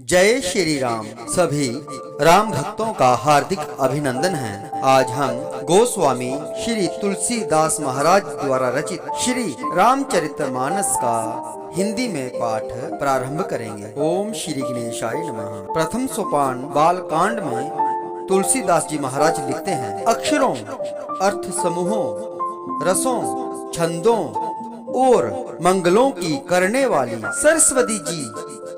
जय श्री राम। सभी राम भक्तों का हार्दिक अभिनंदन है। आज हम गोस्वामी श्री तुलसीदास महाराज द्वारा रचित श्री रामचरितमानस का हिंदी में पाठ प्रारंभ करेंगे। ओम श्री गणेशाय नमः। प्रथम सोपान बालकांड में तुलसीदास जी महाराज लिखते हैं, अक्षरों, अर्थ समूहों, रसों, छंदों और मंगलों की करने वाली सरस्वती जी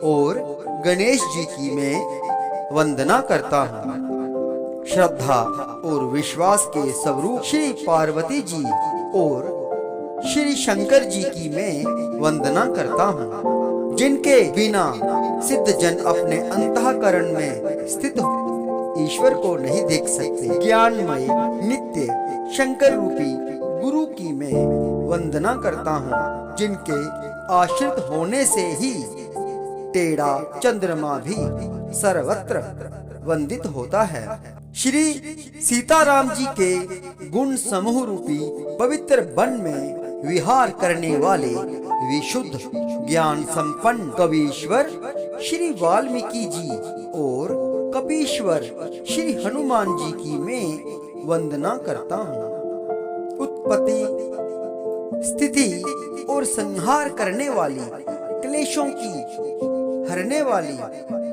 और गणेश जी की मैं वंदना करता हूँ। श्रद्धा और विश्वास के स्वरूप श्री पार्वती जी और श्री शंकर जी की मैं वंदना करता हूँ, जिनके बिना सिद्ध जन अपने अंतःकरण में स्थित ईश्वर को नहीं देख सकते। ज्ञानमय नित्य शंकर रूपी गुरु की मैं वंदना करता हूँ, जिनके आश्रित होने से ही टेढ़ा चंद्रमा भी सर्वत्र वंदित होता है। श्री सीताराम जी के गुण समूह रूपी पवित्र वन में विहार करने वाले विशुद्ध ज्ञान संपन्न कवीश्वर श्री वाल्मीकि जी और कपीश्वर श्री हनुमान जी की मैं वंदना करता हूँ। उत्पत्ति, स्थिति और संहार करने वाली, क्लेशों की हरने वाली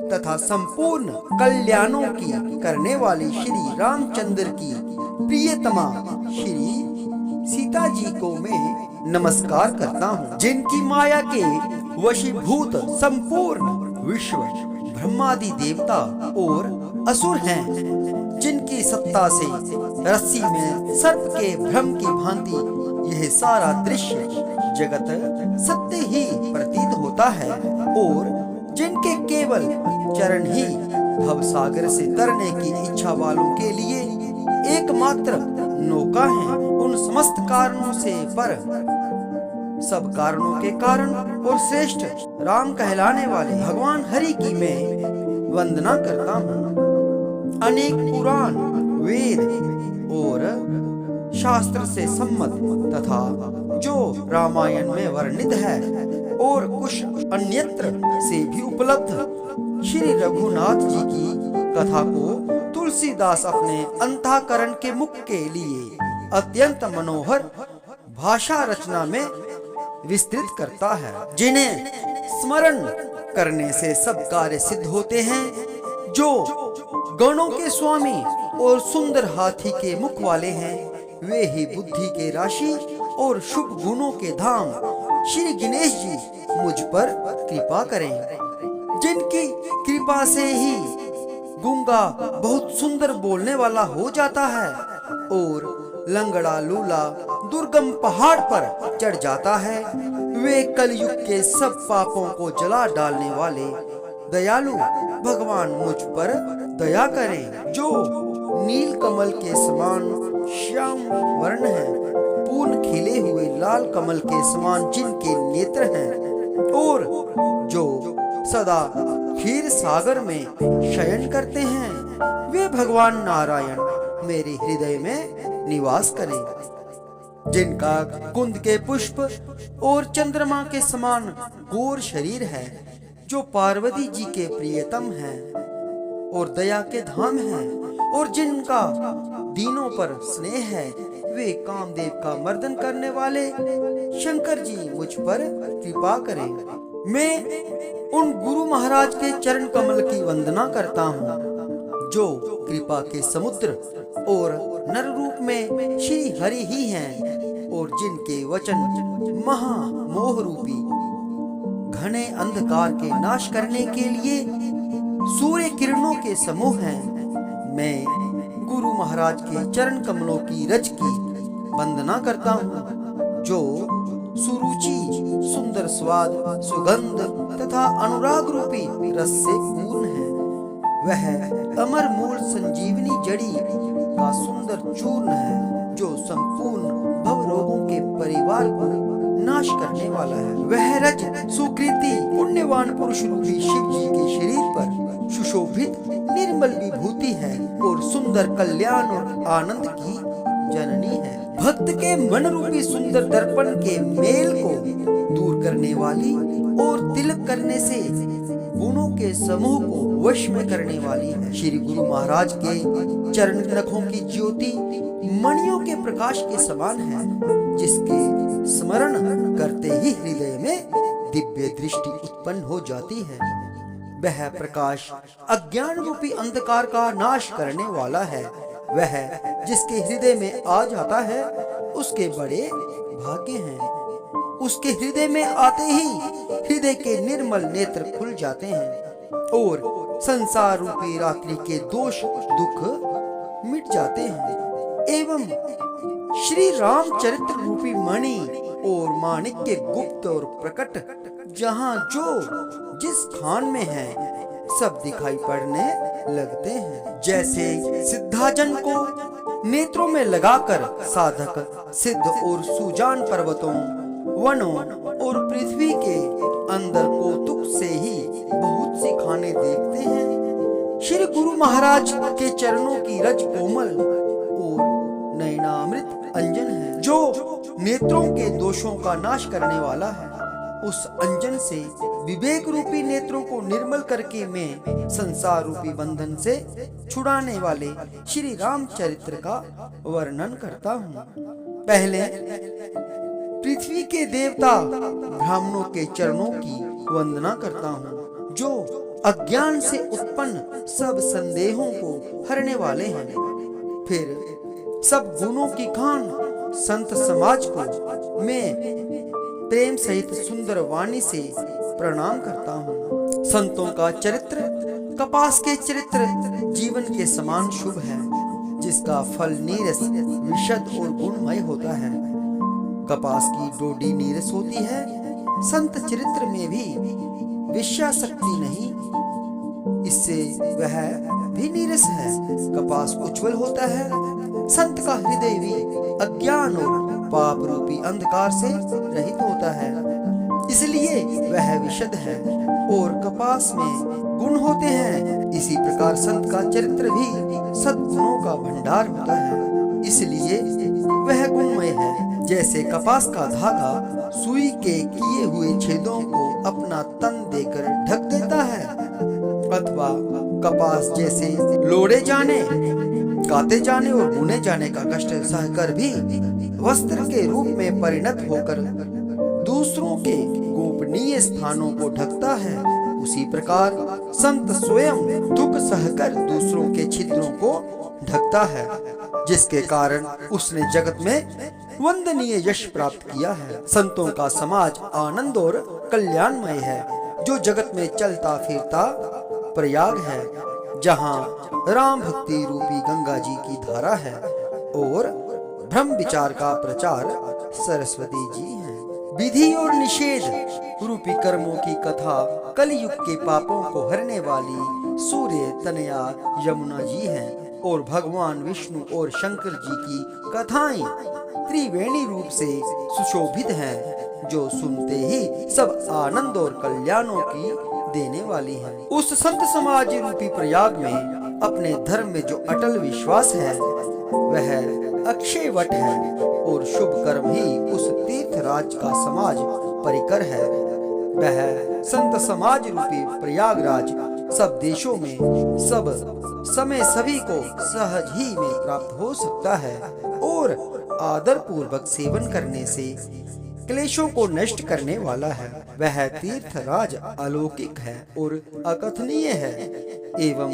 तथा संपूर्ण कल्याणों की करने वाली श्री रामचंद्र की प्रियतमा श्री सीता जी को मैं नमस्कार करता हूँ, जिनकी माया के वशीभूत संपूर्ण विश्व ब्रह्मादि देवता और असुर हैं, जिनकी सत्ता से रस्सी में सर्प के भ्रम की भांति यह सारा दृश्य जगत सत्य ही प्रतीत होता है और जिनके केवल चरण ही भव सागर से तरने की इच्छा वालों के लिए एकमात्र नौका है। उन समस्त कारणों से पर सब कारणों के कारण और श्रेष्ठ राम कहलाने वाले भगवान हरि की मैं वंदना करता हूँ। अनेक पुराण, वेद और शास्त्र से सम्मत तथा जो रामायण में वर्णित है और कुछ अन्यत्र से भी उपलब्ध श्री रघुनाथ जी की कथा को तुलसीदास अपने अंतःकरण के मुख के लिए अत्यंत मनोहर भाषा रचना में विस्तृत करता है, जिन्हें स्मरण करने से सब कार्य सिद्ध होते हैं। जो गणों के स्वामी और सुंदर हाथी के मुख वाले हैं, वे ही बुद्धि के राशि और शुभ गुणों के धाम श्री गणेश जी मुझ पर कृपा करें, जिनकी कृपा से ही गूंगा बहुत सुंदर बोलने वाला हो जाता है और लंगड़ा लूला दुर्गम पहाड़ पर चढ़ जाता है। वे कलयुग के सब पापों को जला डालने वाले दयालु भगवान मुझ पर दया करें, जो नील कमल के समान श्याम वर्ण है, पूर्ण खिले हुए लाल कमल के समान जिनके नेत्र हैं और जो सदा क्षीर सागर में शयन करते हैं, वे भगवान नारायण मेरे हृदय में निवास करें। जिनका कुंद के पुष्प और चंद्रमा के समान गोर शरीर है, जो पार्वती जी के प्रियतम हैं और दया के धाम हैं और जिनका दीनों पर स्नेह है, वे कामदेव का मर्दन करने वाले शंकर जी मुझ पर कृपा करें। मैं उन गुरु महाराज के चरण कमल की वंदना करता हूँ, जो कृपा के समुद्र और नर रूप में श्री हरि ही हैं और जिनके वचन महामोह रूपी घने अंधकार के नाश करने के लिए सूर्य किरणों के समूह हैं। मैं गुरु महाराज के चरण कमलों की रज की वंदना करता हूँ, जो सुरुचि, सुंदर स्वाद, सुगंध तथा अनुराग रूपी रस से पूर्ण है। वह अमर मूल संजीवनी जड़ी का सुंदर चूर्ण है, जो संपूर्ण भव रोगों के परिवार को नाश करने वाला है। वह रज सुकृति पुण्यवान पुरुष रूपी शिव जी के शरीर पर सुशोभित निर्मल विभूति है और सुंदर कल्याण और आनंद की जननी है। भक्त के मन रूपी सुंदर दर्पण के मेल को दूर करने वाली और तिलक करने से गुण गुणों के समूह को वश में करने वाली है। श्री गुरु महाराज के चरण नखों की ज्योति मणियों के प्रकाश के समान है, जिसके स्मरण करते ही हृदय में दिव्य दृष्टि उत्पन्न हो जाती है। वह प्रकाश अज्ञान रूपी अंधकार का नाश करने वाला है। वह जिसके हृदय में आ जाता है उसके बड़े भाग्य हैं। उसके हृदय में आते ही हृदय के निर्मल नेत्र खुल जाते हैं और संसार रूपी रात्रि के दोष दुख मिट जाते हैं। एवं श्री रामचरित्र रूपी मणि और माणिक्य गुप्त और प्रकट जहाँ जो जिस स्थान में है सब दिखाई पड़ने लगते हैं। जैसे सिद्धाजन को नेत्रों में लगाकर साधक सिद्ध और सुजान पर्वतों, वनों और पृथ्वी के अंदर कौतुक से ही बहुत सी खाने देखते हैं। श्री गुरु महाराज के चरणों की रज कोमल और नयनामृत अंजन है, जो नेत्रों के दोषों का नाश करने वाला है। उस अंजन से विवेक रूपी नेत्रों को निर्मल करके मैं संसार रूपी बंधन से छुड़ाने वाले श्री रामचरित्र का वर्णन करता हूँ। पहले पृथ्वी के देवता ब्राह्मणों के चरणों की वंदना करता हूँ, जो अज्ञान से उत्पन्न सब संदेहों को हरने वाले हैं। फिर सब गुणों की खान संत समाज को मैं प्रेम सहित सुंदर वाणी से प्रणाम करता हूँ। संतों का चरित्र कपास के चरित्र जीवन के समान शुभ है, जिसका फल नीरस विशद और गुणमय होता है। कपास की डोडी नीरस होती है, संत चरित्र में भी विषयाशक्ति नहीं, इससे वह भी नीरस है। कपास उज्जवल होता है, संत का हृदय भी अज्ञान और पाप रूपी अंधकार से रहित होता है, इसलिए वह विशद है और कपास में गुण होते हैं। इसी प्रकार संत का चरित्र भी सद्गुणों का भंडार होता है, इसलिए वह गुणमय है। जैसे कपास का धागा सुई के किए हुए छेदों को अपना तन देकर ढक देता है, अथवा कपास जैसे लोड़े जाने, काते जाने और बुने जाने का कष्ट सहकर भी वस्त्र के रूप में परिणत होकर दूसरों के गोपनीय स्थानों को ढकता है, उसी प्रकार संत स्वयं दुख सहकर दूसरों के छिद्रों को ढकता है, जिसके कारण उसने जगत में वंदनीय यश प्राप्त किया है। संतों का समाज आनंद और कल्याणमय है, जो जगत में चलता फिरता प्रयाग है, जहाँ राम भक्ति रूपी गंगा जी की धारा है और ब्रह्म विचार का प्रचार सरस्वती जी हैं। विधि और निषेध रूपी कर्मों की कथा कलयुग के पापों को हरने वाली सूर्य तनया यमुना जी हैं और भगवान विष्णु और शंकर जी की कथाएं त्रिवेणी रूप से सुशोभित हैं, जो सुनते ही सब आनंद और कल्याणों की देने वाली है। उस संत समाज रूपी प्रयाग में अपने धर्म में जो अटल विश्वास है वह अक्षय वट है और शुभ कर्म ही उस तीर्थराज का समाज परिकर है। वह संत समाज रूपी प्रयागराज सब देशों में सब समय सभी को सहज ही में प्राप्त हो सकता है और आदर पूर्वक सेवन करने से क्लेशों को नष्ट करने वाला है। वह तीर्थराज अलौकिक है और अकथनीय है एवं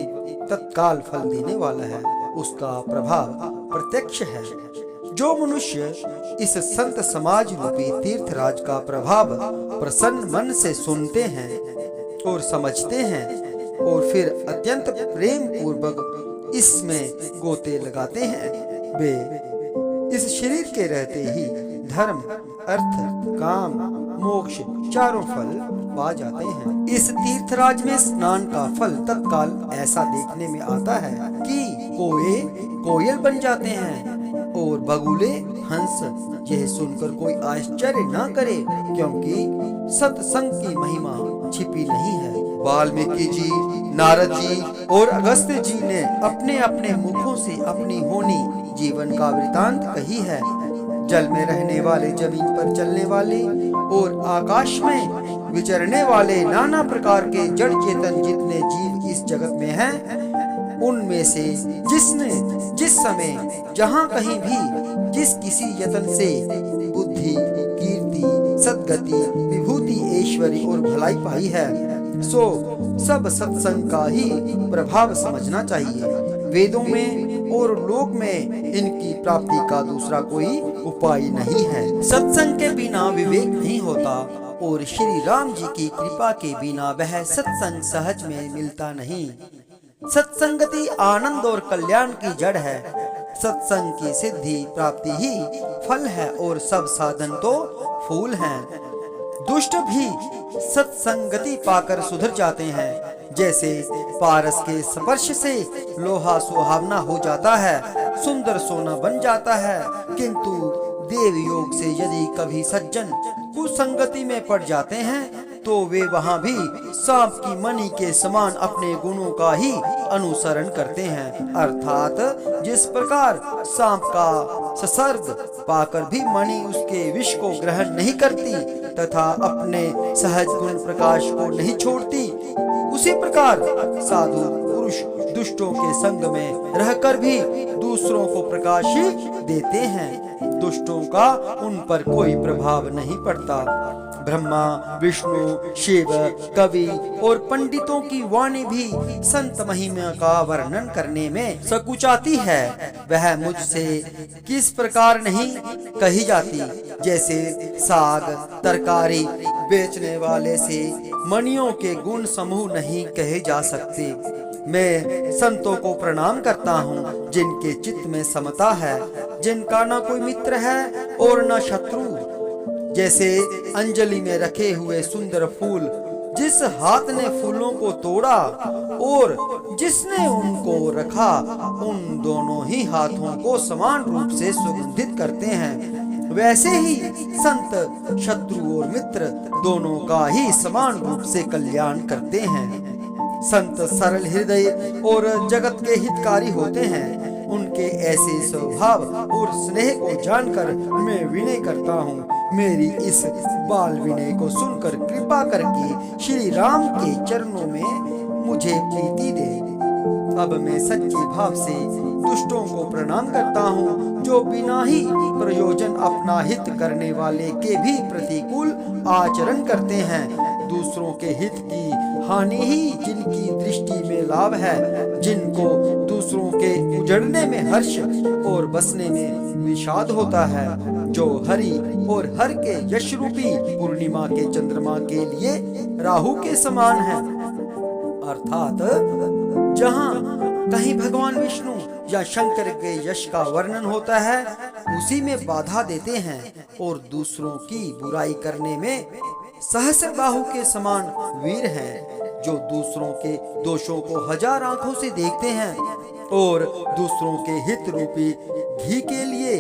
तत्काल फल देने वाला है, उसका प्रभाव प्रत्यक्ष है। जो मनुष्य इस संत समाज रूपी तीर्थराज का प्रभाव प्रसन्न मन से सुनते हैं और समझते हैं और फिर अत्यंत प्रेम पूर्वक इसमें गोते लगाते हैं, वे इस शरीर के रहते ही धर्म, अर्थ, काम, मोक्ष चारों फल पा जाते हैं। इस तीर्थराज में स्नान का फल तत्काल ऐसा देखने में आता है कि कोए कोयल बन जाते हैं और बगुले हंस। यह सुनकर कोई आश्चर्य न करे, क्योंकि सत्संग की महिमा छिपी नहीं है। वाल्मीकि जी, नारद जी और अगस्त्य जी ने अपने अपने मुखों से अपनी होनी जीवन का वृतांत कही है। जल में रहने वाले, जमीन पर चलने वाले और आकाश में विचरने वाले नाना प्रकार के जड़ चेतन जितने जीव इस जगत में हैं, उनमें से जिसने जिस समय जहाँ कहीं भी जिस किसी यतन से बुद्धि, कीर्ति, सद्गति, विभूति, ऐश्वर्य और भलाई पाई है, सो सब सत्संग का ही प्रभाव समझना चाहिए। वेदों में और लोक में इनकी प्राप्ति का दूसरा कोई उपाय नहीं है। सत्संग के बिना विवेक नहीं होता और श्री राम जी की कृपा के बिना वह सत्संग सहज में मिलता नहीं। सत्संगति आनंद और कल्याण की जड़ है। सत्संग की सिद्धि प्राप्ति ही फल है और सब साधन तो फूल हैं। दुष्ट भी सत्संगति पाकर सुधर जाते हैं। जैसे पारस के स्पर्श से लोहा सुहावना हो जाता है, सुंदर सोना बन जाता है, किंतु देव योग से यदि कभी सज्जन कुसंगति में पड़ जाते हैं तो वे वहां भी सांप की मणि के समान अपने गुणों का ही अनुसरण करते हैं। अर्थात जिस प्रकार सांप का संसर्ग पाकर भी मणि उसके विष को ग्रहण नहीं करती तथा अपने सहज गुण प्रकाश को नहीं छोड़ती, उसी प्रकार साधु पुरुष दुष्टों के संग में रहकर भी दूसरों को प्रकाश ही देते हैं। दुष्टों का उन पर कोई प्रभाव नहीं पड़ता। ब्रह्मा, विष्णु, शिव, कवि और पंडितों की वाणी भी संत महिमा का वर्णन करने में सकुचाती है। वह मुझसे किस प्रकार नहीं कही जाती। जैसे साग तरकारी बेचने वाले से मणियों के गुण समूह नहीं कहे जा सकते। मैं संतों को प्रणाम करता हूँ जिनके चित्त में समता है, जिनका न कोई मित्र है और न शत्रु। जैसे अंजलि में रखे हुए सुंदर फूल, जिस हाथ ने फूलों को तोड़ा और जिसने उनको रखा, उन दोनों ही हाथों को समान रूप से सुगंधित करते हैं। वैसे ही संत शत्रु और मित्र दोनों का ही समान रूप से कल्याण करते हैं। संत सरल हृदय और जगत के हितकारी होते हैं। उनके ऐसे स्वभाव और स्नेह को जानकर मैं विनय करता हूँ। मेरी इस बाल विनय को सुनकर कृपा करके श्री राम के चरणों में मुझे प्रीति दे। अब मैं सच्चे भाव से दुष्टों को प्रणाम करता हूँ, जो बिना ही प्रयोजन अपना हित करने वाले के भी प्रतिकूल आचरण करते हैं। दूसरों के हित की हानि ही जिनकी दृष्टि में लाभ है, जिनको दूसरों के उजड़ने में हर्ष और बसने में विषाद होता है, जो हरि और हर के यश रूपी पूर्णिमा के चंद्रमा के लिए राहु के समान है। अर्थात जहाँ कहीं भगवान विष्णु या शंकर के यश का वर्णन होता है, उसी में बाधा देते हैं और दूसरों की बुराई करने में सहस्र बाहु के समान वीर हैं, जो दूसरों के दोषों को हजार आंखों से देखते हैं और दूसरों के हित रूपी घी के लिए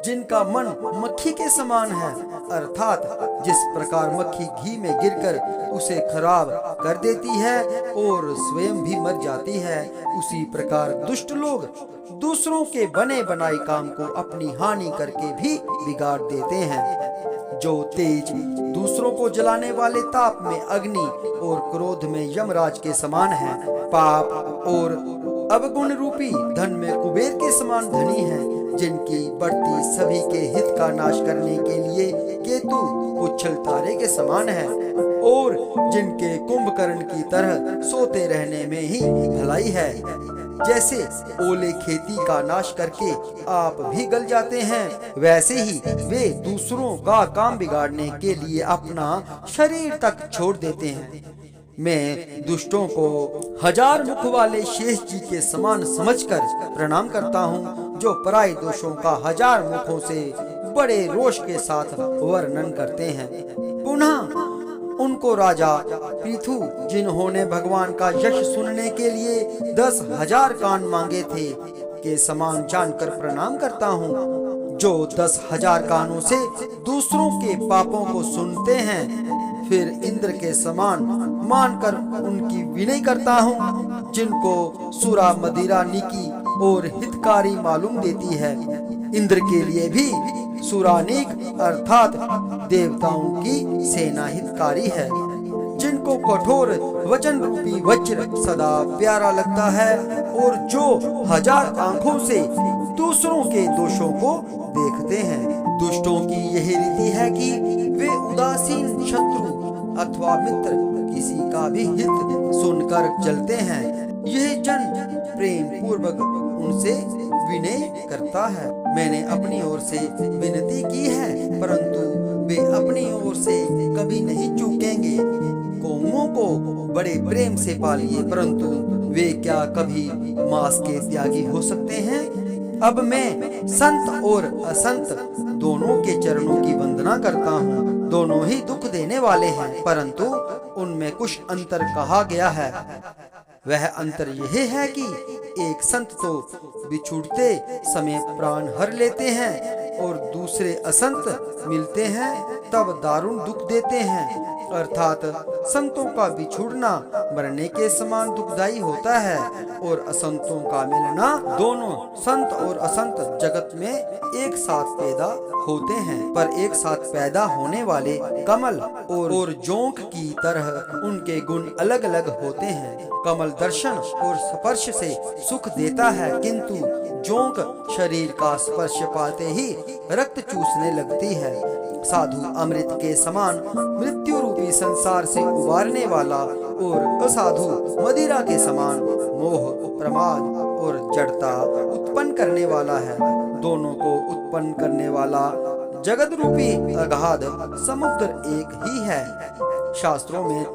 जिनका मन मक्खी के समान है। अर्थात जिस प्रकार मक्खी घी में गिरकर उसे खराब कर देती है और स्वयं भी मर जाती है, उसी प्रकार दुष्ट लोग दूसरों के बने बनाए काम को अपनी हानि करके भी बिगाड़ देते हैं। जो तेज दूसरों को जलाने वाले ताप में अग्नि और क्रोध में यमराज के समान है, पाप और अवगुण रूपी धन में कुबेर के समान धनी है, जिनकी बढ़ती सभी के हित का नाश करने के लिए केतु उच्छल तारे के समान है, और जिनके कुंभकर्ण की तरह सोते रहने में ही भलाई है। जैसे ओले खेती का नाश करके आप भी गल जाते हैं, वैसे ही वे दूसरों का काम बिगाड़ने के लिए अपना शरीर तक छोड़ देते हैं। मैं दुष्टों को हजार मुख वाले शेष जी के समान समझकर प्रणाम करता हूँ, जो पराये दोषों का हजार मुखों से बड़े रोष के साथ वर्णन करते हैं। पुनः उनको राजा पृथु, जिन्होंने भगवान का यश सुनने के लिए 10,000 कान मांगे थे, के समान जानकर प्रणाम करता हूँ, जो 10,000 कानों से दूसरों के पापों को सुनते हैं। फिर इंद्र के समान मानकर उनकी विनय करता हूँ, जिनको सुरा मदिरा नीकी और हितकारी मालूम देती है। इंद्र के लिए भी सुरानीक अर्थात देवताओं की सेना हितकारी है, जिनको कठोर वचन रूपी वज्र सदा प्यारा लगता है और जो 1000 आंखों से दूसरों के दोषों को देखते हैं। दुष्टों की यही रीति है कि वे उदासीन शत्रु अथवा मित्र किसी का भी हित सुनकर चलते हैं। यह जन प्रेम पूर्वक उनसे विनय करता है। मैंने अपनी ओर से विनती की है, परंतु वे अपनी ओर से कभी नहीं चूकेंगे। कौमों को बड़े प्रेम से पालिए, परंतु वे क्या कभी मांस के त्यागी हो सकते हैं। अब मैं संत और असंत दोनों के चरणों की वंदना करता हूँ। दोनों ही दुख देने वाले हैं, परंतु उनमें कुछ अंतर कहा गया है। वह अंतर यह है कि एक संत तो बिछुड़ते समय प्राण हर लेते हैं और दूसरे असंत मिलते हैं तब दारुण दुख देते हैं। अर्थात संतों का बिछुड़ना मरने के समान दुखदायी होता है और असंतों का मिलना, दोनों संत और असंत जगत में एक साथ पैदा होते हैं, पर एक साथ पैदा होने वाले कमल और जोंक की तरह उनके गुण अलग अलग होते हैं। कमल दर्शन और स्पर्श से सुख देता है, किंतु जोंक शरीर का स्पर्श पाते ही रक्त चूसने लगती है। साधु अमृत के समान मृत्यु रूपी संसार से उबारने वाला और असाधु मदिरा के समान मोह, प्रमाद और जड़ता उत्पन्न करने वाला है। दोनों को उत्पन्न करने वाला जगत रूपी अगाध समुद्र एक ही है। शास्त्रों में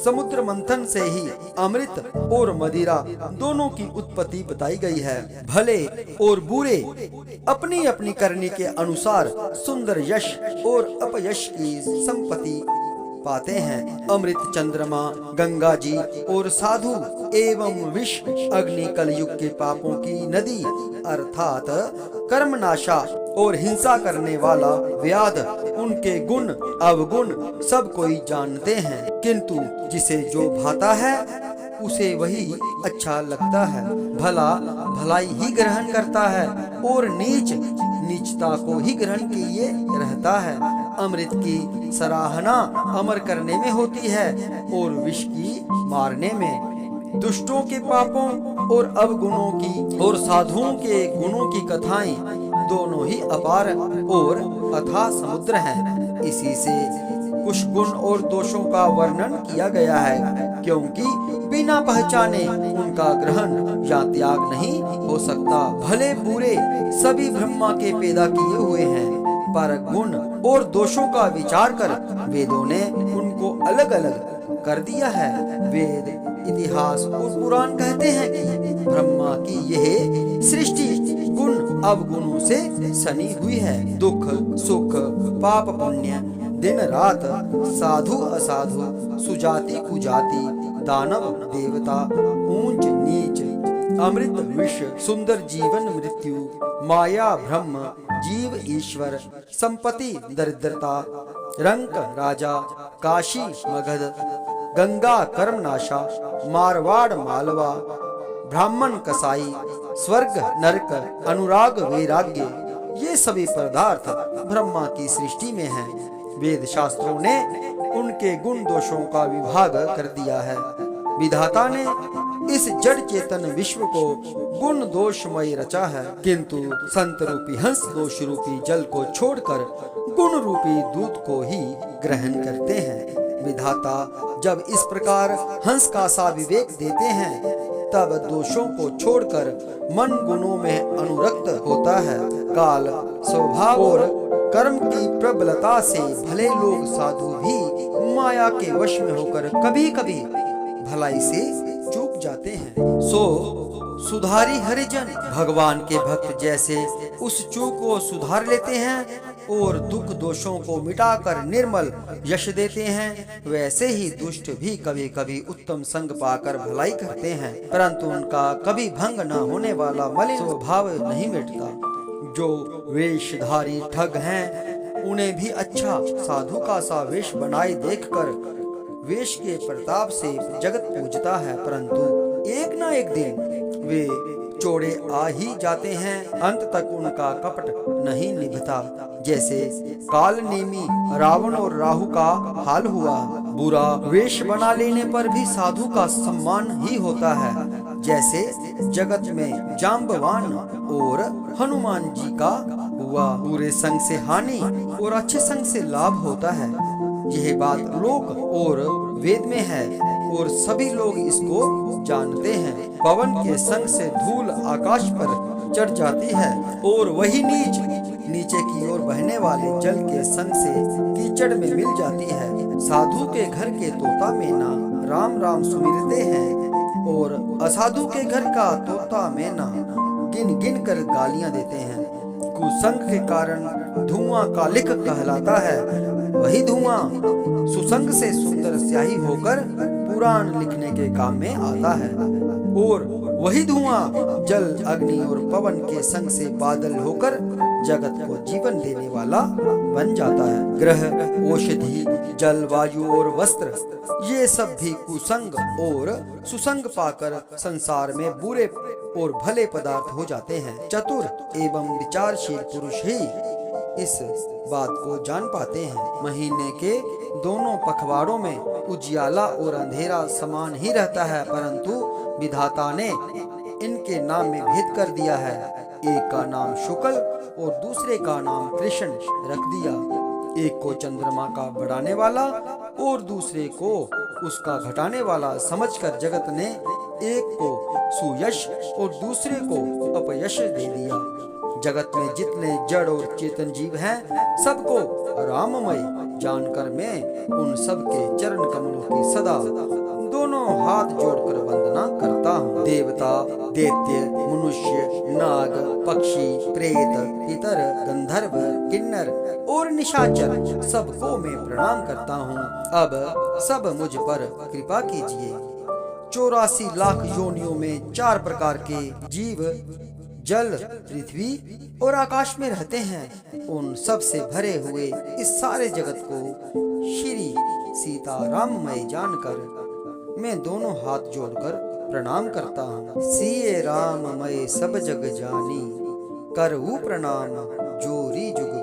समुद्र मंथन से ही अमृत और मदिरा दोनों की उत्पत्ति बताई गई है। भले और बुरे अपनी अपनी करनी के अनुसार सुंदर यश और अपयश की संपत्ति पाते हैं। अमृत चंद्रमा, गंगा जी और साधु एवं विष अग्नि कलयुग के पापों की नदी अर्थात कर्मनाशा और हिंसा करने वाला व्याध, उनके गुण अवगुण सब कोई जानते हैं, किंतु जिसे जो भाता है उसे वही अच्छा लगता है। भला भलाई ही ग्रहण करता है और नीच नीचता को ही ग्रहण किए रहता है। अमृत की सराहना अमर करने में होती है और विष की मारने में। दुष्टों के पापों और अवगुणों की और साधुओं के गुणों की कथाएं दोनों ही अपार और अथाह समुद्र हैं। इसी से कुछ गुण और दोषों का वर्णन किया गया है, क्योंकि बिना पहचाने उनका ग्रहण या त्याग नहीं हो सकता। भले बुरे सभी ब्रह्मा के पैदा किए हुए हैं, पर गुण और दोषों का विचार कर वेदों ने उनको अलग अलग कर दिया है। वेद, इतिहास और पुराण कहते हैं कि ब्रह्मा की यह सृष्टि गुण अवगुणों से सनी हुई है। दुख सुख, पाप पुण्य, दिन रात, साधु असाधु, सुजाति कुजाति, दानव देवता, ऊंच नीच, अमृत विष, सुंदर जीवन मृत्यु, माया ब्रह्म, जीव ईश्वर, संपत्ति दरिद्रता, रंक राजा, काशी मगध, गंगा कर्मनाशा, मारवाड़ मालवा, ब्राह्मण कसाई, स्वर्ग नरक, अनुराग वैराग्य, ये सभी पदार्थ ब्रह्मा की सृष्टि में हैं। वेद शास्त्रों ने उनके गुण दोषों का विभाग कर दिया है। विधाता ने इस जड़ चेतन विश्व को गुण दोषमय रचा है, किंतु संत रूपी हंस दोष रूपी जल को छोड़कर गुण रूपी दूध को ही ग्रहण करते हैं। विधाता जब इस प्रकार हंस का सा विवेक देते हैं, तब दोषों को छोड़कर मन गुणों में अनुरक्त होता है। काल, स्वभाव और कर्म की प्रबलता से भले लोग साधु भी माया के वश में होकर कभी कभी भलाई से चूक जाते हैं। सो सुधारी हरिजन भगवान के भक्त जैसे उस चूक को सुधार लेते हैं और दुख दोषों को मिटाकर निर्मल यश देते हैं, वैसे ही दुष्ट भी कभी कभी उत्तम संग पाकर भलाई करते हैं, परंतु उनका कभी भंग न होने वाला मलिन स्वभाव नहीं मिटता। जो वेशधारी ठग हैं, उन्हें भी अच्छा साधु का सा वेश बनाए देखकर वेश के प्रताप से जगत पूजता है, परंतु एक न एक दिन वे चौड़े आ ही जाते हैं, अंत तक उनका कपट नहीं निभता। जैसे काल नेमी रावण और राहु का हाल हुआ। बुरा वेश बना लेने पर भी साधु का सम्मान ही होता है। जैसे जगत में जाम्बवान और हनुमान जी का हुआ। बुरे संग से हानि और अच्छे संग से लाभ होता है। यह बात लोक और वेद में है और सभी लोग इसको जानते हैं। पवन के संग से धूल आकाश पर चढ़ जाती है और वही नीचे की ओर बहने वाले जल के संग से कीचड़ में मिल जाती है। साधु के घर के तोता मैना राम राम सुमिरते हैं और असाधु के घर का तोता मैना गिन गिन कर गालियां देते हैं। कुसंग के कारण धुआं कालिक कहलाता है। वही धुआं सुसंग से सुंदर स्याही होकर पुराण लिखने के काम में आता है और वही धुआं जल अग्नि और पवन के संग से बादल होकर जगत को जीवन देने वाला बन जाता है। ग्रह, औषधि, जल, वायु और वस्त्र, ये सब भी कुसंग और सुसंग पाकर संसार में बुरे और भले पदार्थ हो जाते हैं। चतुर एवं विचारशील पुरुष ही इस बात को जान पाते हैं। महीने के दोनों पखवाड़ों में उजियाला और अंधेरा समान ही रहता है, परंतु विधाता ने इनके नाम में भेद कर दिया है। एक का नाम शुक्ल और दूसरे का नाम कृष्ण रख दिया। एक को चंद्रमा का बढ़ाने वाला और दूसरे को उसका घटाने वाला समझकर जगत ने एक को सुयश और दूसरे को अपयश दे दिया। जगत में जितने जड़ और चेतन जीव हैं, सबको राममय जानकर मैं उन सब के चरण कमलों की सदा दोनों हाथ जोड़कर वंदना करता हूँ। देवता, दैत्य, मनुष्य, नाग, पक्षी, प्रेत, पितर, गंधर्व, किन्नर और निशाचर सबको मैं प्रणाम करता हूँ। अब सब मुझ पर कृपा कीजिए। 84 लाख योनियों में 4 प्रकार के जीव जल, पृथ्वी और आकाश में रहते हैं। उन सब से भरे हुए इस सारे जगत को श्री सीताराममय जानकर मैं दोनों हाथ जोड़कर प्रणाम करता हूँ। सिए राममय सब जग जानी, करऊ प्रणाम जोरी जुग